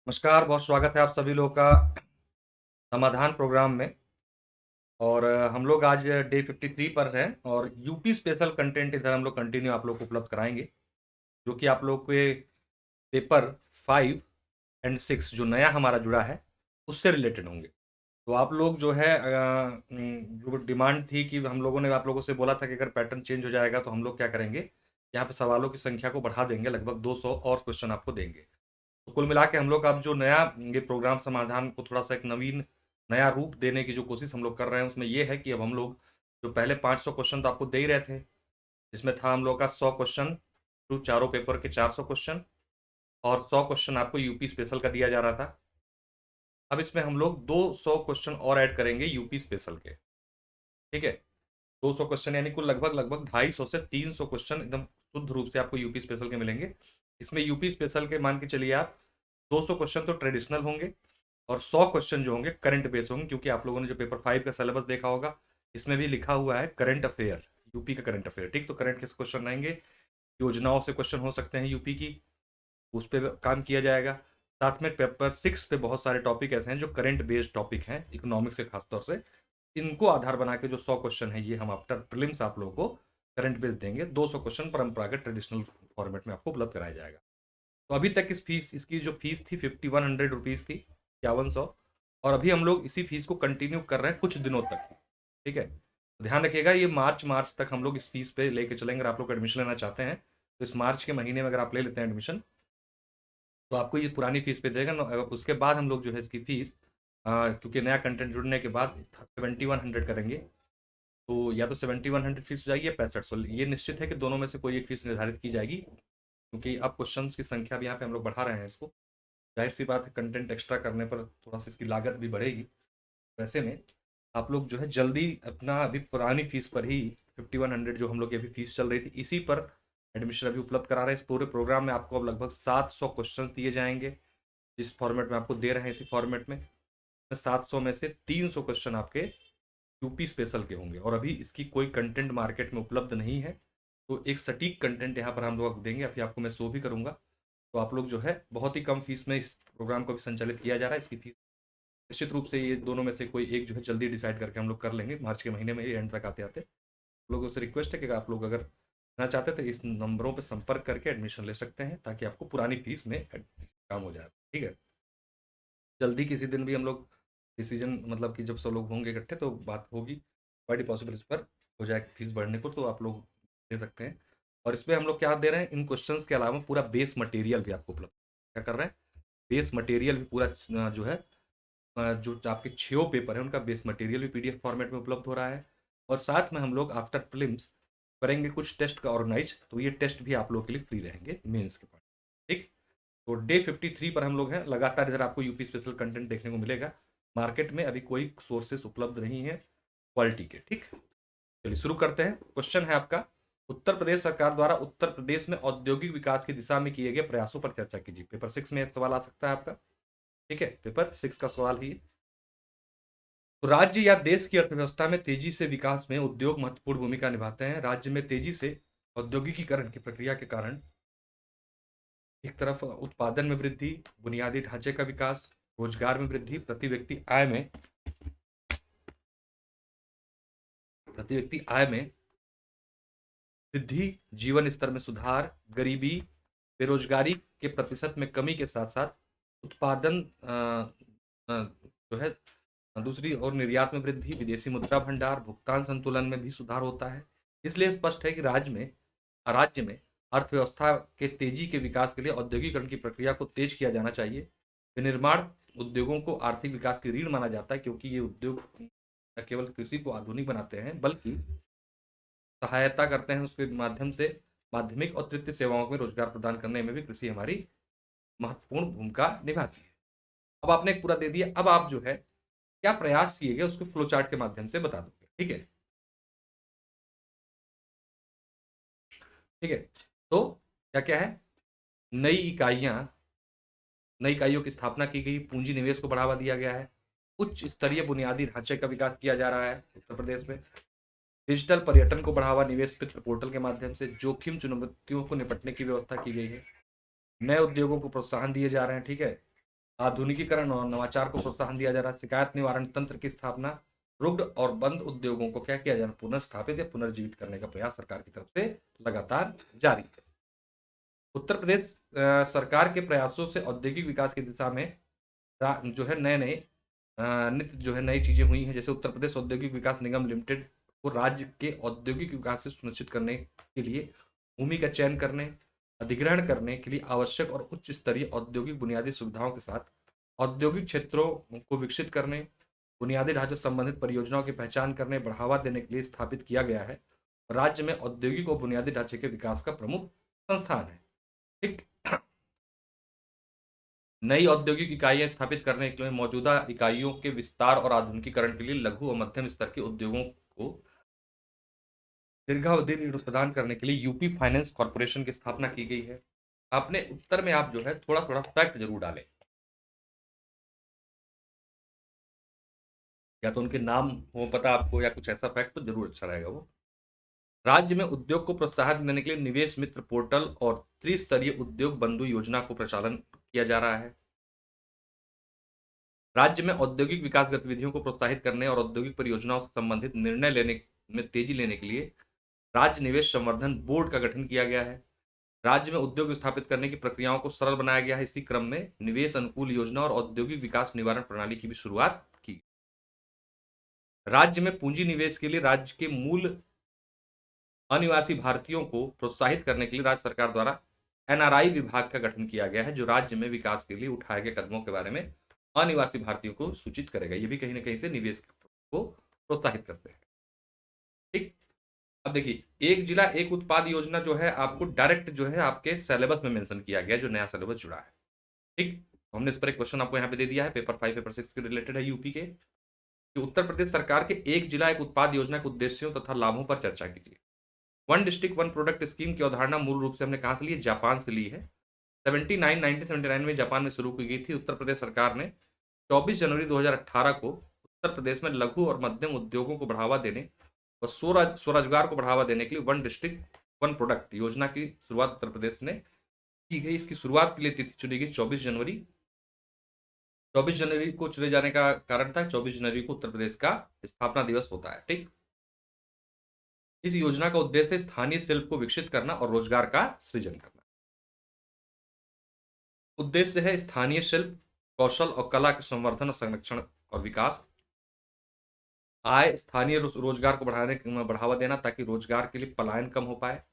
नमस्कार, बहुत स्वागत है आप सभी लोगों का समाधान प्रोग्राम में। और हम लोग आज डे 53 पर हैं और यूपी स्पेशल कंटेंट इधर हम लोग कंटिन्यू आप लोग को उपलब्ध कराएंगे, जो कि आप लोग के पेपर 5 एंड 6 जो नया हमारा जुड़ा है उससे रिलेटेड होंगे। तो आप लोग जो है जो डिमांड थी कि हम लोगों ने आप लोगों से बोला था कि अगर पैटर्न चेंज हो जाएगा तो हम लोग क्या करेंगे, यहाँ पे सवालों की संख्या को बढ़ा देंगे, लगभग 200 और क्वेश्चन आपको देंगे। तो कुल मिला के हम लोग अब जो नया ये प्रोग्राम समाधान को थोड़ा सा एक नवीन नया रूप देने की जो कोशिश हम लोग कर रहे हैं उसमें ये है कि अब हम लोग जो पहले 500 क्वेश्चन तो आपको दे ही रहे थे, जिसमें था हम लोग का 100 क्वेश्चन टू चारों पेपर के 400 क्वेश्चन, और 100 क्वेश्चन आपको यूपी स्पेशल का दिया जा रहा था। अब इसमें हम लोग 200 क्वेश्चन और ऐड करेंगे यूपी स्पेशल के। ठीक है, 200 क्वेश्चन यानी कुल लगभग लगभग 250 से 300 क्वेश्चन एकदम शुद्ध रूप से आपको यूपी स्पेशल के मिलेंगे। इसमें यूपी स्पेशल के मान के चलिए आप 200 क्वेश्चन तो ट्रेडिशनल होंगे और 100 क्वेश्चन जो होंगे करंट बेस होंगे, क्योंकि आप लोगों ने जो पेपर 5 का सिलेबस देखा होगा इसमें भी लिखा हुआ है करंट अफेयर, यूपी का करंट अफेयर। ठीक, तो करंट के क्वेश्चन रहेंगे, योजनाओं से क्वेश्चन हो सकते हैं यूपी की, उस पर काम किया जाएगा। साथ में पेपर 6 पे बहुत सारे टॉपिक ऐसे हैं जो करंट बेस्ड टॉपिक हैं, इकोनॉमिक्स से खासतौर से। इनको आधार बना के जो 100 क्वेश्चन है ये हम आफ्टर प्रीलिम्स आप लोगों को करंट बेस देंगे। 200 क्वेश्चन परंपरागत ट्रेडिशनल फॉर्मेट में आपको उपलब्ध कराया जाएगा। तो अभी तक इस फीस इसकी जो फीस थी 5100 रुपीज़ थी, 5100। और अभी हम लोग इसी फीस को कंटिन्यू कर रहे हैं कुछ दिनों तक ही। ठीक है, तो ध्यान रखिएगा ये मार्च तक हम लोग इस फीस पे लेके चलेंगे। अगर आप लोग एडमिशन लेना चाहते हैं तो इस मार्च के महीने में अगर आप ले लेते हैं एडमिशन तो आपको ये पुरानी फीस पे देगा ना। उसके बाद हम लोग जो है इसकी फीस क्योंकि नया कंटेंट जुड़ने के बाद 7100 करेंगे। तो या तो 7100 फीस हो जाएगी या 6500, ये निश्चित है कि दोनों में से कोई एक फीस निर्धारित की जाएगी, क्योंकि अब क्वेश्चंस की संख्या भी यहाँ पे हम लोग बढ़ा रहे हैं इसको। जाहिर सी बात है कंटेंट एक्स्ट्रा करने पर थोड़ा सा इसकी लागत भी बढ़ेगी। वैसे में आप लोग जो है जल्दी अपना अभी पुरानी फीस पर ही 5100 जो हम लोग की अभी फीस चल रही थी इसी पर एडमिशन अभी उपलब्ध करा रहे हैं। इस पूरे प्रोग्राम में आपको अब लगभग 700 क्वेश्चन दिए जाएंगे, जिस फॉर्मेट में आपको दे रहे हैं इसी फॉर्मेट में। 700 में से 300 क्वेश्चन आपके यूपी स्पेशल के होंगे और अभी इसकी कोई कंटेंट मार्केट में उपलब्ध नहीं है। तो एक सटीक कंटेंट यहाँ पर हम लोग देंगे, अभी आपको मैं शो भी करूंगा। तो आप लोग जो है बहुत ही कम फीस में इस प्रोग्राम को भी संचालित किया जा रहा है। इसकी फीस निश्चित रूप से ये दोनों में से कोई एक जो है जल्दी डिसाइड करके हम लोग कर लेंगे मार्च के महीने में ही एंड तक आते आते। लोगों से रिक्वेस्ट है कि आप लोग अगर लेना चाहते हैं तो इस नंबरों पर संपर्क करके एडमिशन ले सकते हैं, ताकि आपको पुरानी फीस में काम हो जाए। ठीक है, जल्दी किसी दिन भी हम लोग डिसीजन मतलब कि जब सब लोग होंगे इकट्ठे तो बात होगी, क्वाइट पॉसिबल इस पर हो जाए फीस बढ़ने को, तो आप लोग दे सकते हैं। और इसमें हम लोग क्या दे रहे हैं, इन क्वेश्चंस के अलावा पूरा बेस मटेरियल भी आपको उपलब्ध क्या कर रहे हैं, बेस मटेरियल भी पूरा जो है जो आपके 6 पेपर है उनका बेस मटेरियल भी पीडीएफ फॉर्मेट में उपलब्ध हो रहा है। और साथ में हम लोग आफ्टर प्रीलिम्स करेंगे कुछ टेस्ट का ऑर्गेनाइज, तो ये टेस्ट भी आप लोगों के लिए फ्री रहेंगे मेंस के पास। ठीक, तो डे 53 पर हम लोग हैं, लगातार इधर आपको यूपी स्पेशल कंटेंट देखने को मिलेगा। मार्केट में अभी कोई सोर्सेस उपलब्ध नहीं है क्वालिटी के। ठीक, चलिए शुरू करते हैं। क्वेश्चन है आपका, उत्तर प्रदेश सरकार द्वारा उत्तर प्रदेश में औद्योगिक विकास की दिशा में किए गए प्रयासों पर चर्चा कीजिए। पेपर 6 में एक सवाल आ सकता है आपका। ठीक है, पेपर 6 का सवाल ही है। तो राज्य या देश की अर्थव्यवस्था में तेजी से विकास में उद्योग महत्वपूर्ण भूमिका निभाते हैं। राज्य में तेजी से औद्योगिकीकरण की प्रक्रिया के कारण एक तरफ उत्पादन में वृद्धि, बुनियादी ढांचे का विकास, रोजगार में वृद्धि, प्रति व्यक्ति आय में वृद्धि, जीवन स्तर में सुधार, गरीबी बेरोजगारी के प्रतिशत में कमी के साथ साथ उत्पादन जो है दूसरी और निर्यात में वृद्धि, विदेशी मुद्रा भंडार, भुगतान संतुलन में भी सुधार होता है। इसलिए स्पष्ट है कि राज्य में अर्थव्यवस्था के तेजी के विकास के लिए औद्योगिकरण की प्रक्रिया को तेज किया जाना चाहिए। विनिर्माण उद्योगों को आर्थिक विकास की रीढ़ माना जाता है, क्योंकि ये उद्योग न केवल कृषि को आधुनिक बनाते हैं बल्कि सहायता करते हैं उसके माध्यम से माध्यमिक और तृतीय सेवाओं में रोजगार प्रदान करने में भी कृषि हमारी महत्वपूर्ण भूमिका निभाती है। अब आपने एक पूरा दे दिया, अब आप जो है क्या प्रयास किए गए उसको फ्लो चार्ट के माध्यम से बता दोगे। ठीक है, ठीक है। तो क्या क्या है, नई इकाइयां नई इकाइयों की स्थापना की गई, पूंजी निवेश को बढ़ावा दिया गया है, उच्च स्तरीय बुनियादी ढांचे का विकास किया जा रहा है उत्तर प्रदेश में, डिजिटल पर्यटन को बढ़ावा निवेश मित्र पोर्टल के माध्यम से, जोखिम चुनौतियों को निपटने की व्यवस्था की गई है, नए उद्योगों को प्रोत्साहन दिए जा रहे हैं। ठीक है, आधुनिकीकरण और नवाचार को प्रोत्साहन दिया जा रहा है। शिकायत निवारण तंत्र की स्थापना, रुग्ण और बंद उद्योगों को क्या किया जा रहा है, पुनर्स्थापित या पुनर्जीवित करने का प्रयास सरकार की तरफ से लगातार जारी है। उत्तर प्रदेश सरकार के प्रयासों से औद्योगिक विकास की दिशा में जो है नए नए नित्य जो है नई चीजें हुई हैं। जैसे उत्तर प्रदेश औद्योगिक विकास निगम लिमिटेड को राज्य के औद्योगिक विकास से सुनिश्चित करने के लिए भूमि का चयन करने, अधिग्रहण करने के लिए आवश्यक और उच्च स्तरीय औद्योगिक बुनियादी सुविधाओं के साथ औद्योगिक क्षेत्रों को विकसित करने, बुनियादी ढांचे संबंधित परियोजनाओं की पहचान करने, बढ़ावा देने के लिए स्थापित किया गया है। राज्य में औद्योगिक और बुनियादी ढांचे के विकास का प्रमुख संस्थान है। ठीक। नई औद्योगिक इकाइयां स्थापित करने के लिए मौजूदा इकाइयों के विस्तार और आधुनिकीकरण के लिए लघु और मध्यम स्तर के उद्योगों को दीर्घावधि ऋण प्रदान करने के लिए यूपी फाइनेंस कॉर्पोरेशन की स्थापना की गई है। आपने उत्तर में आप जो है थोड़ा थोड़ा फैक्ट जरूर डालें, या तो उनके नाम हो पता आपको या कुछ ऐसा फैक्ट तो जरूर अच्छा रहेगा वो। राज्य में उद्योग को प्रोत्साहन देने के लिए निवेश मित्र पोर्टल और त्रिस्तरीय उद्योग बंधु योजना को प्रचालन किया जा रहा है। राज्य में औद्योगिक विकास गतिविधियों को प्रोत्साहित करने और औद्योगिक परियोजनाओं से संबंधित निर्णय लेने में तेजी लेने के लिए राज्य निवेश संवर्धन बोर्ड का गठन किया गया है। राज्य में उद्योग स्थापित करने की प्रक्रियाओं को सरल बनाया गया है। इसी क्रम में निवेश अनुकूल योजना और औद्योगिक विकास निवारण प्रणाली की भी शुरुआत की। राज्य में पूंजी निवेश के लिए राज्य के मूल अनिवासी भारतीयों को प्रोत्साहित करने के लिए राज्य सरकार द्वारा एनआरआई विभाग का गठन किया गया है, जो राज्य में विकास के लिए उठाए गए कदमों के बारे में अनिवासी भारतीयों को सूचित करेगा। ये भी कहीं ना कहीं से निवेश को प्रोत्साहित करते हैं। ठीक। अब देखिए, एक जिला एक उत्पाद योजना जो है आपको डायरेक्ट जो है आपके सिलेबस में मेंशन किया गया, जो नया सिलेबस जुड़ा है। ठीक। तो हमने इस पर एक क्वेश्चन आपको यहाँ पे दे दिया है, पेपर 5 पेपर 6 के रिलेटेड है यूपी के, कि उत्तर प्रदेश सरकार के एक जिला एक उत्पाद योजना के उद्देश्यों तथा लाभों पर चर्चा कीजिए। One district one product scheme की अवधारणा मूल रूप से हमने कहां से ली है, जापान से ली है। 1979 में जापान में शुरू की गई थी। उत्तर प्रदेश सरकार ने 24 जनवरी 2018 को उत्तर प्रदेश में लघु और मध्यम उद्योगों को बढ़ावा देने और स्वरोजगार को बढ़ावा देने के लिए वन डिस्ट्रिक्ट वन प्रोडक्ट योजना की शुरुआत उत्तर प्रदेश ने की गई। इसकी शुरुआत के लिए तिथि चुनी गई 24 जनवरी। 24 जनवरी को चुने जाने का कारण था 24 जनवरी को उत्तर प्रदेश का स्थापना दिवस होता है। ठीक। इस योजना का उद्देश्य स्थानीय शिल्प को विकसित करना और रोजगार का सृजन करना। उद्देश्य है स्थानीय शिल्प, कौशल और कला के संवर्धन और संरक्षण और विकास। आय, स्थानीय रोजगार को बढ़ावा देना ताकि रोजगार के लिए पलायन कम हो पाए।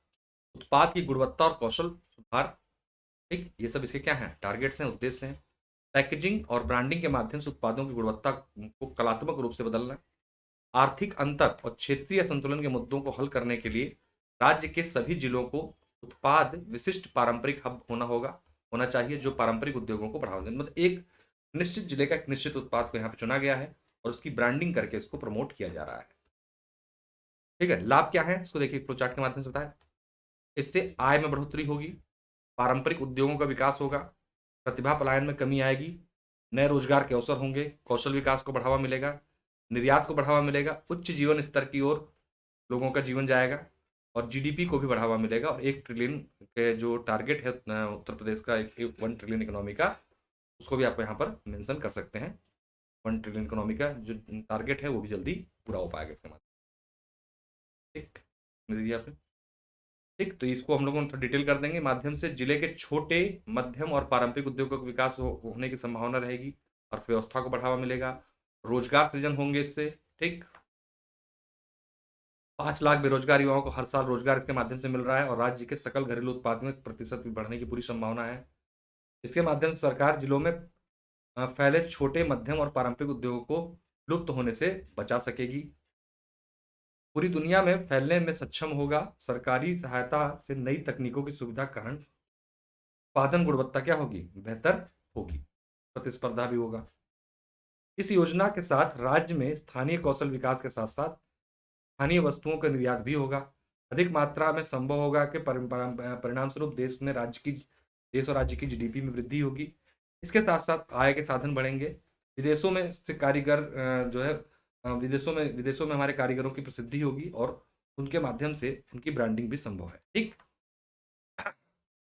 उत्पाद की गुणवत्ता और कौशल सुधार। ठीक। ये सब इसके क्या हैं, टारगेट्स हैं, उद्देश्य हैं। पैकेजिंग और ब्रांडिंग के माध्यम से उत्पादों की गुणवत्ता को कलात्मक रूप से बदलना। आर्थिक अंतर और क्षेत्रीय संतुलन के मुद्दों को हल करने के लिए राज्य के सभी जिलों को उत्पाद विशिष्ट पारंपरिक हब होना चाहिए, जो पारंपरिक उद्योगों को बढ़ावा दें। मतलब एक निश्चित जिले का एक निश्चित उत्पाद को यहाँ पे चुना गया है और उसकी ब्रांडिंग करके इसको प्रमोट किया जा रहा है। ठीक है। लाभ क्या है इसको देखिए, फ्लोचार्ट के माध्यम से बताया। इससे आय में बढ़ोतरी होगी, पारंपरिक उद्योगों का विकास होगा, प्रतिभा पलायन में कमी आएगी, नए रोजगार के अवसर होंगे, कौशल विकास को बढ़ावा मिलेगा, निर्यात को बढ़ावा मिलेगा, उच्च जीवन स्तर की ओर लोगों का जीवन जाएगा और जीडीपी को भी बढ़ावा मिलेगा। और 1 ट्रिलियन के जो टारगेट है उत्तर प्रदेश का, 1 ट्रिलियन इकोनॉमी का, उसको भी आप यहाँ पर मेंशन कर सकते हैं। 1 ट्रिलियन इकोनॉमी का जो टारगेट है वो भी जल्दी पूरा हो पाएगा इसके माध्यम। ठीक, मिल गया आपने। ठीक, तो इसको हम लोग थोड़ा डिटेल कर देंगे माध्यम से। जिले के छोटे मध्यम और पारंपरिक उद्योगों का विकास होने की संभावना रहेगी, अर्थव्यवस्था को बढ़ावा मिलेगा, रोजगार सृजन होंगे इससे। ठीक। 5 लाख बेरोजगार युवाओं को हर साल रोजगार इसके माध्यम से मिल रहा है और राज्य के सकल घरेलू उत्पाद में प्रतिशत भी बढ़ने की पूरी संभावना है। इसके माध्यम से सरकार जिलों में फैले छोटे मध्यम और पारंपरिक उद्योगों को लुप्त होने से बचा सकेगी, पूरी दुनिया में फैलने में सक्षम होगा। सरकारी सहायता से नई तकनीकों की सुविधा कारण उत्पादन गुणवत्ता क्या होगी, बेहतर होगी, प्रतिस्पर्धा भी होगा। इस योजना के साथ राज्य में स्थानीय कौशल विकास के साथ साथ स्थानीय वस्तुओं का निर्यात भी होगा। अधिक मात्रा में संभव होगा कि परिणाम स्वरूप देश और राज्य की जीडीपी में वृद्धि होगी। इसके साथ साथ आय के साधन बढ़ेंगे। विदेशों में से कारीगर जो है विदेशों में हमारे कारीगरों की प्रसिद्धि होगी और उनके माध्यम से उनकी ब्रांडिंग भी संभव है। ठीक।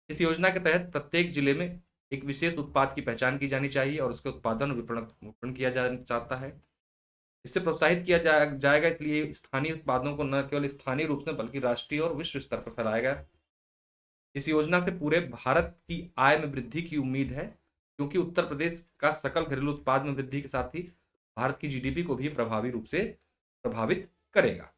इस योजना के तहत प्रत्येक जिले में एक विशेष उत्पाद की पहचान की जानी चाहिए और उसके उत्पादन और विपणन विपणन किया जा चाहता है। इससे प्रोत्साहित किया जाएगा, इसलिए स्थानीय उत्पादों को न केवल स्थानीय रूप से बल्कि राष्ट्रीय और विश्व स्तर पर फैलाया गया। इस योजना से पूरे भारत की आय में वृद्धि की उम्मीद है, क्योंकि उत्तर प्रदेश का सकल घरेलू उत्पाद में वृद्धि के साथ ही भारत की जीडीपी को भी प्रभावी रूप से प्रभावित करेगा।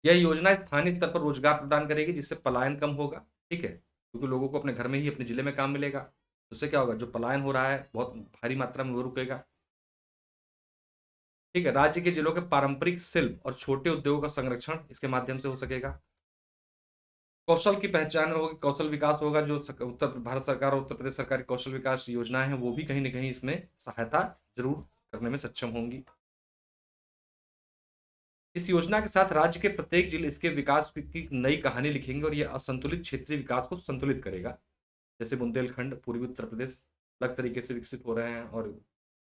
यह योजना स्थानीय स्तर पर रोजगार प्रदान करेगी, जिससे पलायन कम होगा। ठीक है, क्योंकि लोगों को अपने घर में ही अपने जिले में काम मिलेगा। उससे क्या होगा, जो पलायन हो रहा है बहुत भारी मात्रा में, वो रुकेगा। ठीक है, राज्य के जिलों के पारंपरिक शिल्प और छोटे उद्योगों का संरक्षण इसके माध्यम से हो सकेगा। कौशल की पहचान होगी, कौशल विकास होगा। जो उत्तर भारत सरकार और उत्तर प्रदेश सरकार की कौशल विकास योजनाएं हैं, वो भी कहीं ना कहीं इसमें सहायता जरूर करने में सक्षम होंगी। इस योजना के साथ राज्य के प्रत्येक जिले इसके विकास की नई कहानी लिखेंगे और यह असंतुलित क्षेत्रीय विकास को संतुलित करेगा। जैसे बुंदेलखंड, पूर्वी उत्तर प्रदेश अलग तरीके से विकसित हो रहे हैं और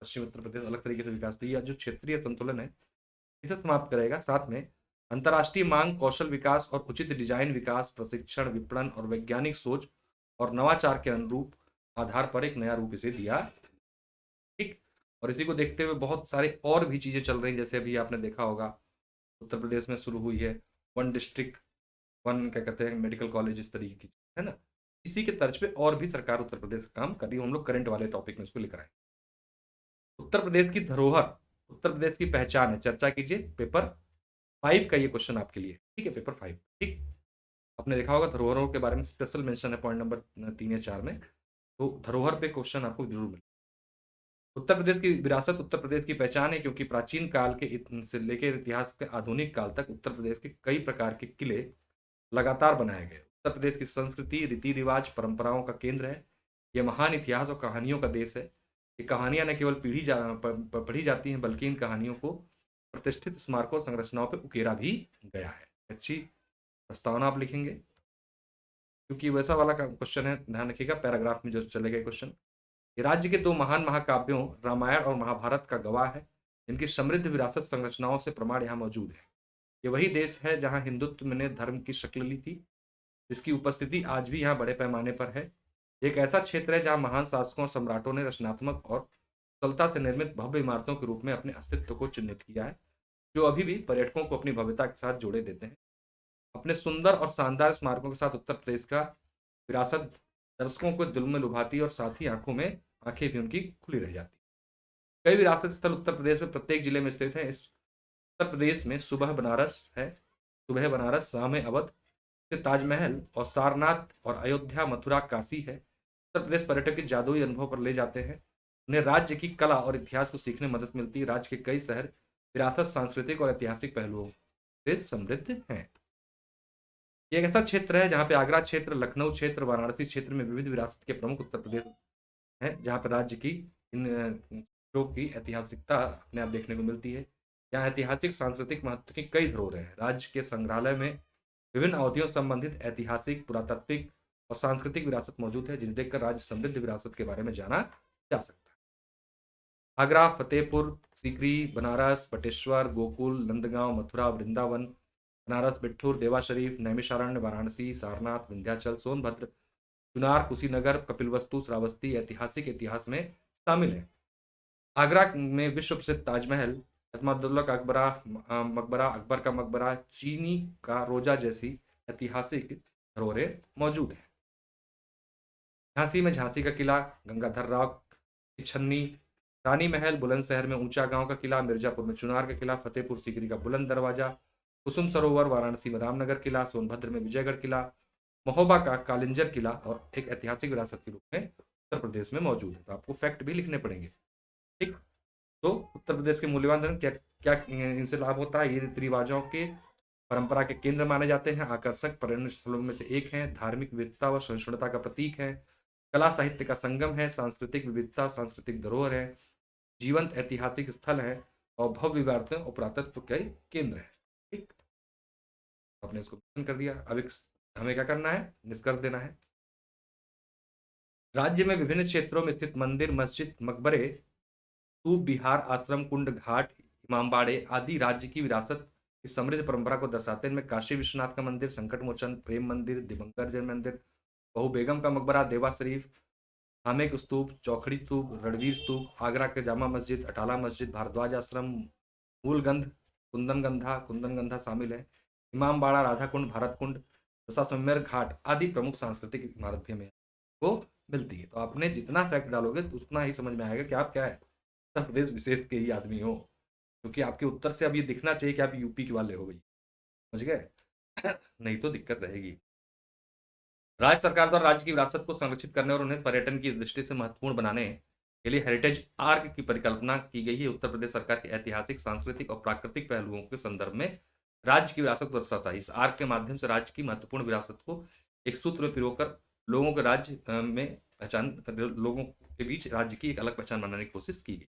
पश्चिमी उत्तर प्रदेश अलग तरीके से विकास। तो यह जो क्षेत्रीय संतुलन है, इसे समाप्त करेगा। साथ में अंतर्राष्ट्रीय मांग, कौशल विकास और उचित डिजाइन विकास, प्रशिक्षण, विपणन और वैज्ञानिक सोच और नवाचार के अनुरूप आधार पर एक नया रूप इसे दिया। ठीक, और इसी को देखते हुए बहुत सारे और भी चीजें चल रही हैं। जैसे अभी आपने देखा होगा, उत्तर प्रदेश में शुरू हुई है वन डिस्ट्रिक्ट वन, क्या कहते हैं, मेडिकल कॉलेज, इस तरीके की, है ना। इसी के तर्ज पे और भी सरकार उत्तर प्रदेश का काम कर रही है। हम लोग करंट वाले टॉपिक में इसको लिख रहे हैं। उत्तर प्रदेश की धरोहर, उत्तर प्रदेश की पहचान है, चर्चा कीजिए। पेपर 5 का ये क्वेश्चन आपके लिए। ठीक है, पेपर 5। ठीक, आपने देखा होगा धरोहरों के बारे में स्पेशल मेंशन है पॉइंट नंबर 3 या 4 में। तो धरोहर पे क्वेश्चन आपको जरूर मिले। उत्तर प्रदेश की विरासत उत्तर प्रदेश की पहचान है, क्योंकि प्राचीन काल के से लेकर इतिहास के आधुनिक काल तक उत्तर प्रदेश के कई प्रकार के किले लगातार बनाए गए। उत्तर प्रदेश की संस्कृति, रीति रिवाज, परंपराओं का केंद्र है। यह महान इतिहास और कहानियों का देश है। ये कहानियां न केवल पढ़ी जाती हैं, बल्कि इन कहानियों को प्रतिष्ठित स्मारकों और संरचनाओं पर उकेरा भी गया है। अच्छी प्रस्तावना आप लिखेंगे, क्योंकि वैसा वाला क्वेश्चन है, ध्यान रखिएगा पैराग्राफ में जो चले गए क्वेश्चन। ये राज्य के दो महान महाकाव्यों रामायण और महाभारत का गवाह है, जिनकी समृद्ध विरासत संरचनाओं से प्रमाण यहाँ मौजूद है। ये वही देश है जहाँ हिंदुत्व ने धर्म की शक्ल ली थी, जिसकी उपस्थिति आज भी यहाँ बड़े पैमाने पर है। एक ऐसा क्षेत्र है जहाँ महान शासकों और सम्राटों ने रचनात्मक और कुशलता से निर्मित भव्य इमारतों के रूप में अपने अस्तित्व को चिन्हित किया है, जो अभी भी पर्यटकों को अपनी भव्यता के साथ जोड़े देते हैं। अपने सुंदर और शानदार स्मारकों के साथ उत्तर प्रदेश का विरासत दर्शकों को दिल में लुभाती है और साथ ही आंखें भी उनकी खुली रह जाती। कई विरासत स्थल उत्तर प्रदेश में प्रत्येक जिले में स्थित है। इस उत्तर प्रदेश में सुबह बनारस है, सुबह बनारस, शाह में अवध, ताजमहल और सारनाथ, और अयोध्या, मथुरा, काशी है। उत्तर प्रदेश पर्यटक के जादुई अनुभव पर ले जाते हैं। उन्हें राज्य की कला और इतिहास को सीखने में मदद मिलती है। राज्य के कई शहर विरासत, सांस्कृतिक और ऐतिहासिक पहलुओं से समृद्ध हैं। ये एक ऐसा क्षेत्र है जहाँ पे आगरा क्षेत्र, लखनऊ क्षेत्र, वाराणसी क्षेत्र में विविध विरासत के प्रमुख उत्तर प्रदेश है, जहाँ पर राज्य की इन क्षेत्रों की ऐतिहासिकता अपने आप देखने को मिलती है। यहाँ ऐतिहासिक सांस्कृतिक महत्व की कई धरोहरें हैं। राज्य के संग्रहालय में विभिन्न अवधियों से संबंधित ऐतिहासिक, पुरातात्विक और सांस्कृतिक विरासत मौजूद है, जिन्हें देखकर राज्य समृद्ध विरासत के बारे में जाना जा सकता है। आगरा, फतेहपुर सीकरी, बनारस, बटेश्वर, गोकुल, नंदगांव, मथुरा, वृंदावन, बनारस, बिट्ठूर, देवा शरीफ, नैमिषारण्य, वाराणसी, सारनाथ, विंध्याचल, सोनभद्र, चुनार, कुशीनगर, कपिलवस्तु, श्रावस्ती ऐतिहासिक इतिहास में शामिल है। आगरा में विश्व प्रसिद्ध ताजमहल, अजमतुल्ला का मकबरा, अकबर का मकबरा, चीनी का रोजा जैसी ऐतिहासिक धरोहरें मौजूद है। झांसी में झांसी का किला, गंगाधर राव की छन्नी, रानी महल, बुलंदशहर में ऊंचा गांव का किला, मिर्जापुर में चुनार का किला, फतेहपुर सीकरी का बुलंद दरवाजा, कुसुम सरोवर, वाराणसी में रामनगर किला, सोनभद्र में विजयगढ़ किला, महोबा का कालिंजर किला और एक ऐतिहासिक विरासत के रूप में उत्तर प्रदेश में मौजूद है। तो आपको फैक्ट भी लिखने पड़ेंगे। ठीक, तो उत्तर प्रदेश के मूल्यवान धन क्या क्या इनसे लाभ होता है। ये रीति रिवाजों के परंपरा के केंद्र माने जाते हैं, आकर्षक पर्यटन स्थलों में से एक है, धार्मिक विविधता व सहिष्णुता का प्रतीक है, कला साहित्य का संगम है, सांस्कृतिक विविधता, सांस्कृतिक धरोहर है, जीवंत ऐतिहासिक स्थल है और भव्य इमारतें और पुरातत्व के केंद्र है। ठीक, आपने इसको कर दिया। अब एक हमें क्या करना है, निष्कर्ष देना है। राज्य में विभिन्न क्षेत्रों में स्थित मंदिर, मस्जिद, मकबरे, स्तूप, विहार, आश्रम, कुंड, घाट, इमामबाड़े आदि राज्य की विरासत की समृद्ध परंपरा को दर्शाते हैं। इनमें काशी विश्वनाथ का मंदिर, संकट मोचन, प्रेम मंदिर, दिगंबर जैन मंदिर, बहू बेगम का मकबरा, देवा शरीफ, हामेक स्तूप, चौखड़ी स्तूप, रणवीर स्तूप, आगरा के जामा मस्जिद, अटाला मस्जिद, भारद्वाज आश्रम, मूलगंध, कुंदनगंधा शामिल है। इमामबाड़ा, राधा कुंड, भारत कुंड, दशाश्वमेध घाट आदि प्रमुख सांस्कृतिक इमारत भी हमें को मिलती है। तो आपने जितना फैक्ट डालोगे तो उतना ही समझ में आएगा कि आप क्या है, उत्तर प्रदेश विशेष के ही आदमी हो, क्योंकि आपके उत्तर से अब ये दिखना चाहिए कि आप यूपी के वाले हो गई, समझ गए? नहीं तो दिक्कत रहेगी। राज्य सरकार द्वारा राज्य की विरासत को संरक्षित करने और उन्हें पर्यटन की दृष्टि से महत्वपूर्ण बनाने के लिए हेरिटेज आर्क की परिकल्पना की गई है। उत्तर प्रदेश सरकार के ऐतिहासिक, सांस्कृतिक और प्राकृतिक पहलुओं के संदर्भ में राज्य की विरासत को दर्शाता है। इस आर्क के माध्यम से राज्य की महत्वपूर्ण विरासत को एक सूत्र में पिरोकर लोगों के राज्य में पहचान, लोगों के बीच राज्य की एक अलग पहचान बनाने की कोशिश की गई।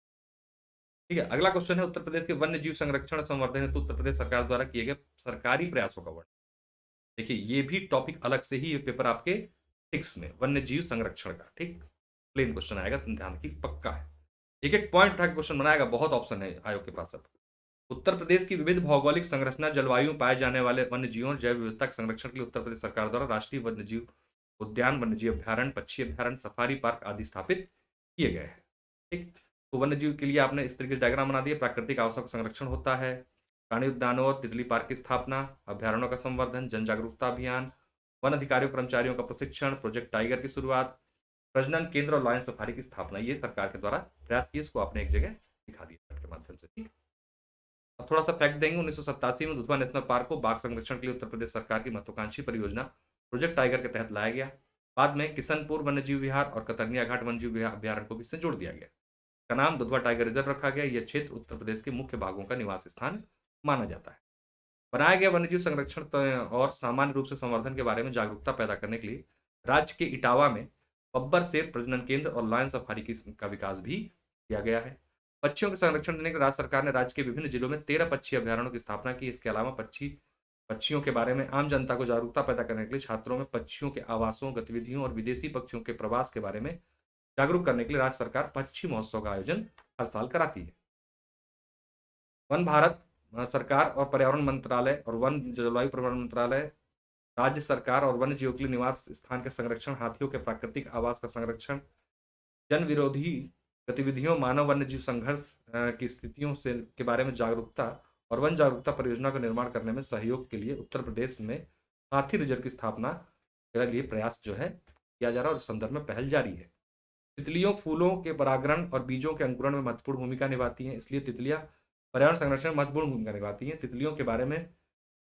ठीक है, अगला क्वेश्चन है उत्तर प्रदेश के वन्य जीव संरक्षण और संवर्धन हेतु उत्तर प्रदेश सरकार द्वारा किए गए सरकारी प्रयासों का वर्णन। देखिए, ये भी टॉपिक अलग से ही ये पेपर आपके 6 में, वन्य जीव संरक्षण का, ठीक, प्लेन क्वेश्चन आएगा, ध्यान की पक्का है। एक एक पॉइंट उठा के क्वेश्चन बनाएगा, बहुत ऑप्शन है आयोग के पास अब। उत्तर प्रदेश की विविध भौगोलिक संरचना, जलवायु में पाए जाने वाले वन्य जीवों और जैव विविधता के संरक्षण के लिए उत्तर प्रदेश सरकार द्वारा राष्ट्रीय वन्य जीव उद्यान, वन्य जीव अभ्यारण्य, पक्षी अभ्यारण्य, सफारी पार्क आदि स्थापित किए गए हैं। ठीक, तो वन्य जीव के लिए आपने इस तरीके से डायग्राम बना दिया। प्राकृतिक आवासों का संरक्षण होता है, प्राणी उद्यानों और तितली पार्क की स्थापना, अभ्यारण्यों का संवर्धन, जन जागरूकता अभियान, वन अधिकारियों कर्मचारियों का प्रशिक्षण, प्रोजेक्ट टाइगर की शुरुआत, प्रजनन केंद्र और लायन सफारी की स्थापना, ये सरकार के द्वारा प्रयास किए। इसको आपने एक जगह दिखा दिया के माध्यम से। ठीक, अब थोड़ा सा फैक्ट देंगे। 1987 में दुधवा नेशनल पार्क को बाघ संरक्षण के लिए उत्तर प्रदेश सरकार की महत्वाकांक्षी परियोजना प्रोजेक्ट टाइगर के तहत लाया गया। बाद में किशनपुर वन्यजीव विहार और कतरनिया घाट वन्यजीव अभ्यारण्य को भी इससे जोड़ दिया गया। का नाम दुधवा टाइगर रिजर्व रखा गया। यह क्षेत्र उत्तर प्रदेश के मुख्य बाघों का निवास स्थान माना जाता है। बनाया गया वन्यजीव संरक्षण और सामान्य रूप से संवर्धन के बारे में जागरूकता पैदा करने के लिए राज्य के इटावा में बब्बर शेर प्रजनन केंद्र और लायन सफारी का विकास भी किया गया है। पक्षियों के संरक्षण देने के लिए राज्य सरकार ने राज्य के विभिन्न जिलों में 13 पक्षी अभ्यारण्यों की स्थापना की। इसके अलावा पक्षियों के बारे में आम जनता को जागरूकता पैदा करने के लिए छात्रों में पक्षियों के आवासों, गतिविधियों और विदेशी पक्षियों के प्रवास के बारे में जागरूक करने के लिए राज्य सरकार पक्षी महोत्सव का आयोजन हर साल कराती है। वन भारत सरकार और पर्यावरण मंत्रालय और वन जलवायु परिवर्तन मंत्रालय राज्य सरकार और वन्य जीवों के लिए निवास स्थान के संरक्षण, हाथियों के प्राकृतिक आवास का संरक्षण, जन विरोधी गतिविधियों, मानव वन्य जीव संघर्ष की स्थितियों से के बारे में जागरूकता और वन जागरूकता परियोजना का निर्माण करने में सहयोग के लिए उत्तर प्रदेश में हाथी रिजर्व की स्थापना के लिए प्रयास जो है किया जा रहा है और इस संदर्भ में पहल जारी है। तितलियों फूलों के परागण और बीजों के अंकुरण में महत्वपूर्ण भूमिका निभाती हैं, इसलिए तितलियां पर्यावरण संरक्षण में महत्वपूर्ण भूमिका निभाती हैं। तितलियों के बारे में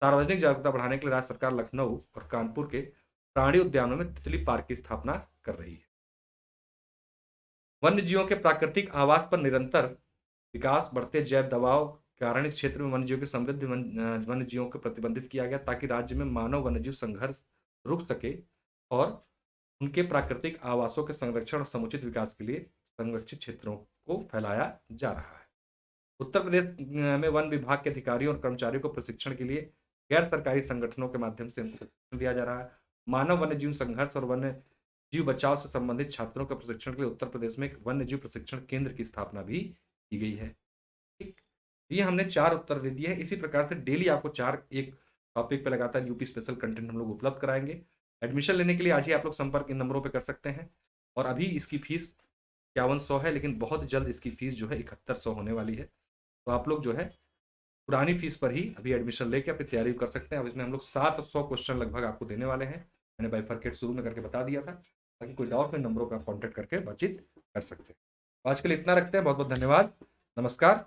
सार्वजनिक जागरूकता बढ़ाने के लिए राज्य सरकार लखनऊ और कानपुर के प्राणी उद्यानों में तितली पार्क की स्थापना कर रही है। वन्य जीवों के प्राकृतिक आवास पर निरंतर विकास, बढ़ते जैव दबाव के कारण इस क्षेत्र में वन्य जीवों की समृद्धि वन्य जीवों को प्रतिबंधित किया गया ताकि राज्य में मानव वन्य जीव संघर्ष रुक सके और उनके प्राकृतिक आवासों के संरक्षण और समुचित विकास के लिए संरक्षित क्षेत्रों को फैलाया जा रहा है। उत्तर प्रदेश में वन विभाग के अधिकारियों और कर्मचारियों को प्रशिक्षण के लिए गैर सरकारी संगठनों के माध्यम से उनको प्रशिक्षण दिया जा रहा है। मानव वन्य जीव संघर्ष और वन्य जीव बचाव से संबंधित छात्रों के प्रशिक्षण के लिए उत्तर प्रदेश में एक वन्य जीव प्रशिक्षण केंद्र की स्थापना भी की गई है। ठीक, ये हमने 4 उत्तर दे दिए हैं। इसी प्रकार से डेली आपको 4 एक टॉपिक पे लगातार यूपी स्पेशल कंटेंट हम लोग उपलब्ध कराएंगे। एडमिशन लेने के लिए आज ही आप लोग संपर्क इन नंबरों पे कर सकते हैं। और अभी इसकी फीस 5100 है, लेकिन बहुत जल्द इसकी फीस जो है 7100 होने वाली है। तो आप लोग जो है पुरानी फीस पर ही अभी एडमिशन लेके अपनी तैयारी कर सकते हैं। अब इसमें हम लोग 700 क्वेश्चन लगभग आपको देने वाले हैं। मैंने बाइफरकेट शुरू में करके बता दिया था, ताकि कोई डाउट में नंबरों का कॉन्टेक्ट करके बातचीत कर सकते हैं। आज के लिए इतना रखते हैं। बहुत बहुत धन्यवाद। नमस्कार।